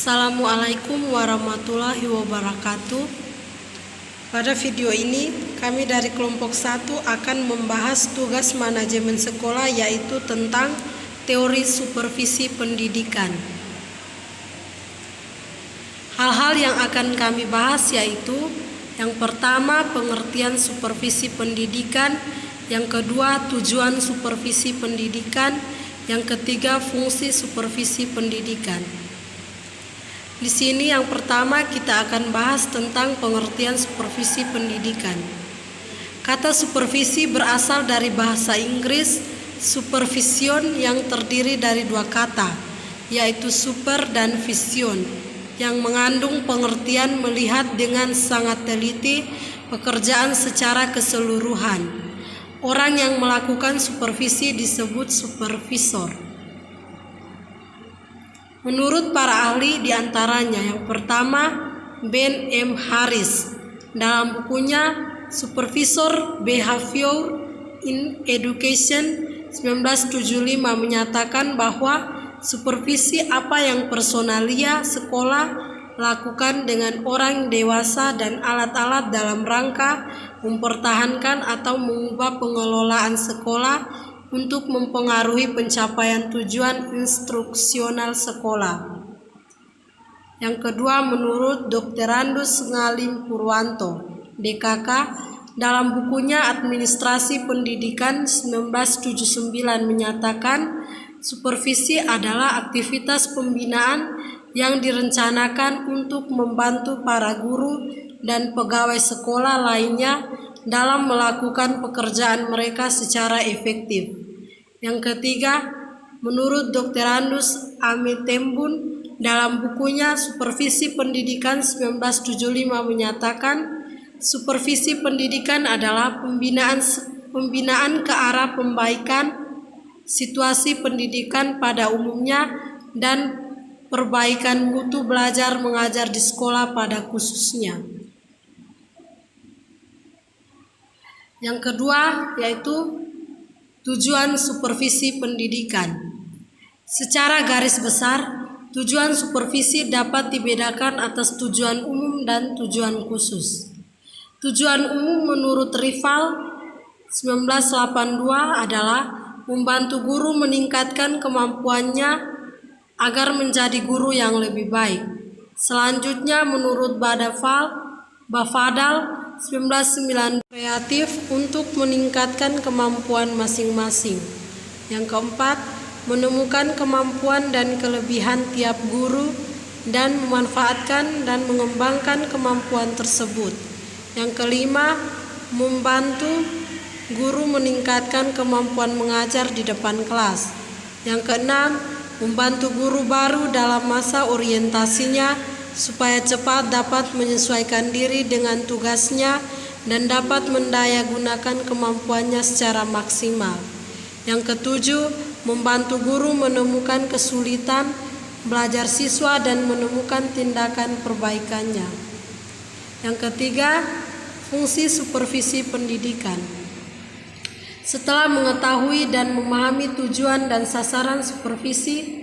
Assalamualaikum warahmatullahi wabarakatuh. Pada video ini, kami dari kelompok 1 akan membahas tugas manajemen sekolah, yaitu tentang teori supervisi pendidikan. Hal-hal yang akan kami bahas yaitu yang pertama, pengertian supervisi pendidikan, yang kedua, tujuan supervisi pendidikan, yang ketiga, fungsi supervisi pendidikan. Di sini yang pertama kita akan bahas tentang pengertian supervisi pendidikan. Kata supervisi berasal dari bahasa Inggris supervision yang terdiri dari dua kata, yaitu super dan vision, yang mengandung pengertian melihat dengan sangat teliti pekerjaan secara keseluruhan. Orang yang melakukan supervisi disebut supervisor. Menurut para ahli diantaranya, yang pertama Ben M. Harris dalam bukunya Supervisor Behavior in Education 1975 menyatakan bahwa supervisi apa yang personalia sekolah lakukan dengan orang dewasa dan alat-alat dalam rangka mempertahankan atau mengubah pengelolaan sekolah untuk mempengaruhi pencapaian tujuan instruksional sekolah. Yang kedua, menurut Dr. Andus Ngalim Purwanto, DKK, dalam bukunya Administrasi Pendidikan 1979 menyatakan supervisi adalah aktivitas pembinaan yang direncanakan untuk membantu para guru dan pegawai sekolah lainnya dalam melakukan pekerjaan mereka secara efektif. Yang ketiga, menurut Dr. Andus Amitembun dalam bukunya Supervisi Pendidikan 1975 menyatakan supervisi pendidikan adalah pembinaan ke arah perbaikan situasi pendidikan pada umumnya dan perbaikan mutu belajar mengajar di sekolah pada khususnya. Yang kedua yaitu tujuan supervisi pendidikan. Secara garis besar, tujuan supervisi dapat dibedakan atas tujuan umum dan tujuan khusus. Tujuan umum menurut Rival 1982 adalah membantu guru meningkatkan kemampuannya agar menjadi guru yang lebih baik. Selanjutnya menurut Bafadal 1990 kreatif untuk meningkatkan kemampuan masing-masing. Yang keempat, menemukan kemampuan dan kelebihan tiap guru dan memanfaatkan dan mengembangkan kemampuan tersebut. Yang kelima, membantu guru meningkatkan kemampuan mengajar di depan kelas. Yang keenam, membantu guru baru dalam masa orientasinya supaya cepat dapat menyesuaikan diri dengan tugasnya dan dapat mendayagunakan kemampuannya secara maksimal. Yang ketujuh, membantu guru menemukan kesulitan belajar siswa dan menemukan tindakan perbaikannya. Yang ketiga, fungsi supervisi pendidikan. Setelah mengetahui dan memahami tujuan dan sasaran supervisi,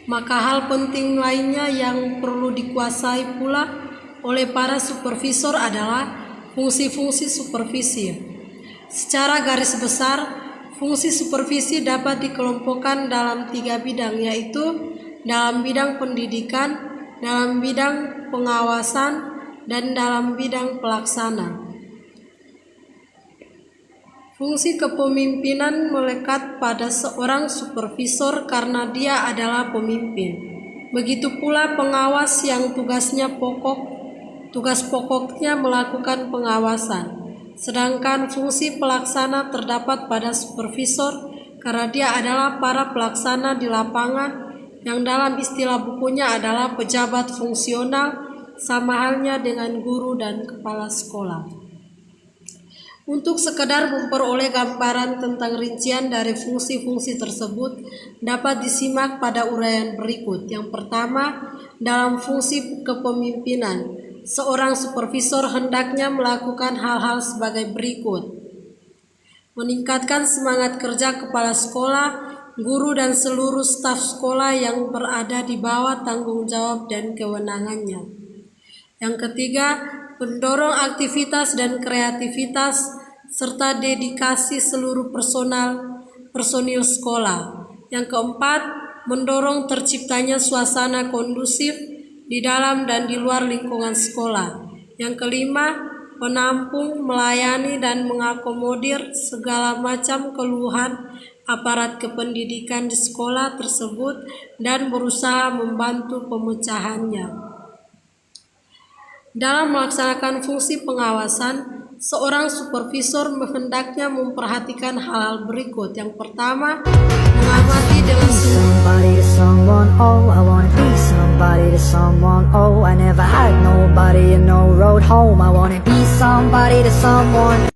maka hal penting lainnya yang perlu dikuasai pula oleh para supervisor adalah fungsi-fungsi supervisi. Secara garis besar, fungsi supervisi dapat dikelompokkan dalam 3 bidang, yaitu dalam bidang pendidikan, dalam bidang pengawasan, dan dalam bidang pelaksana. Fungsi kepemimpinan melekat pada seorang supervisor karena dia adalah pemimpin. Begitu pula pengawas yang tugas pokoknya melakukan pengawasan. Sedangkan fungsi pelaksana terdapat pada supervisor karena dia adalah para pelaksana di lapangan yang dalam istilah bukunya adalah pejabat fungsional, sama halnya dengan guru dan kepala sekolah. Untuk sekedar memperoleh gambaran tentang rincian dari fungsi-fungsi tersebut dapat disimak pada uraian berikut. Yang pertama, dalam fungsi kepemimpinan, seorang supervisor hendaknya melakukan hal-hal sebagai berikut: meningkatkan semangat kerja kepala sekolah guru dan seluruh staf sekolah yang berada di bawah tanggung jawab dan kewenangannya. Yang ketiga, mendorong aktivitas dan kreativitas serta dedikasi seluruh personil sekolah. Yang keempat, mendorong terciptanya suasana kondusif di dalam dan di luar lingkungan sekolah. Yang kelima, menampung, melayani, dan mengakomodir segala macam keluhan aparat kependidikan di sekolah tersebut dan berusaha membantu pemecahannya. Dalam melaksanakan fungsi pengawasan, seorang supervisor hendaknya memperhatikan hal-hal berikut. Yang pertama, mengamati dengan Somebody to someone, oh, I wanna be somebody to someone, oh, I never had nobody and no road home. I wanna be somebody to someone.